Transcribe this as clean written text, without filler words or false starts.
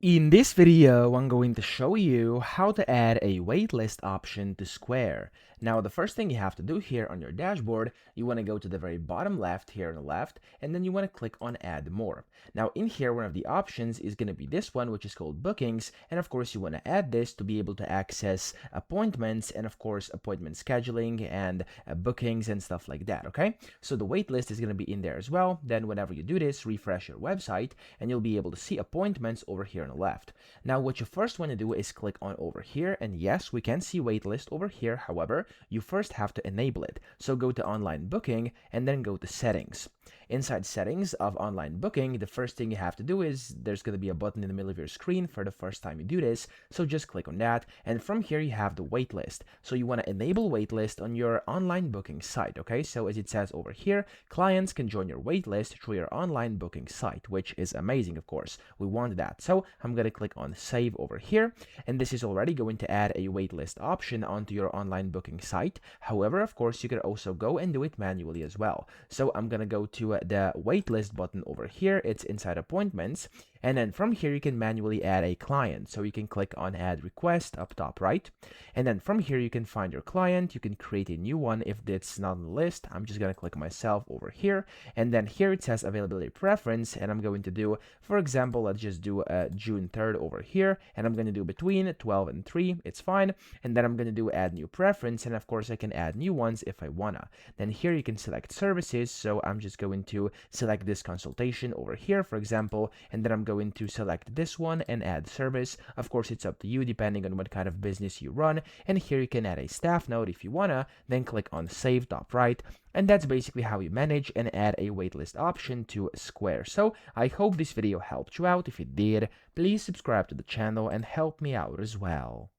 In this video, I'm going to show you how to add a waitlist option to Square. Now, the first thing you have to do here on your dashboard, you want to go to the very bottom left here on the left, and then you want to click on Add More. Now, in here, one of the options is going to be this one, which is called Bookings, and of course, you want to add this to be able to access appointments and, of course, appointment scheduling and bookings and stuff like that, okay? So the waitlist is going to be in there as well. Then whenever you do this, refresh your website, and you'll be able to see appointments over here on the left. Now, what you first want to do is click on over here, and yes, we can see waitlist over here. However, you first have to enable it. So go to online booking and then go to settings. Inside settings of online booking, the first thing you have to do is there's going to be a button in the middle of your screen for the first time you do this. So just click on that, and from here you have the waitlist. So you want to enable waitlist on your online booking site. Okay, so as it says over here, clients can join your waitlist through your online booking site, which is amazing. Of course, we want that. So I'm going to click on save over here, and this is already going to add a waitlist option onto your online booking site. However, of course, you could also go and do it manually as well. So I'm going to go to the waitlist button over here. It's inside appointments, and then from here you can manually add a client. So you can click on add request up top right, and then from here you can find your client. You can create a new one if it's not on the list. I'm just going to click myself over here, and then here it says availability preference, and I'm going to do, for example, let's just do June 3rd over here, and I'm going to do between 12 and 3. It's fine. And then I'm going to do add new preference, and of course I can add new ones if I wanna. Then here you can select services, so I'm just going to select this consultation over here, for example, and then I'm going to select this one and add service. Of course, it's up to you depending on what kind of business you run, and here you can add a staff note if you wanna, then click on save top right. And that's basically how you manage and add a waitlist option to Square. So I hope this video helped you out. If it did, please subscribe to the channel and help me out as well.